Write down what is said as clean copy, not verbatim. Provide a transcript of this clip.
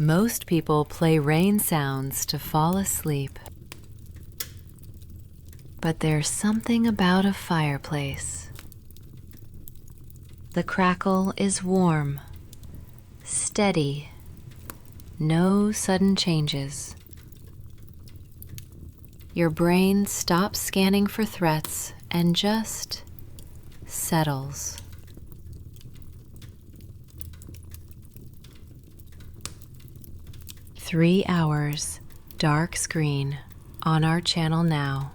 Most people play rain sounds to fall asleep. But there's something about a fireplace. The crackle is warm, steady, no sudden changes. Your brain stops scanning for threats and just settles. "3 hours, dark screen on our channel now."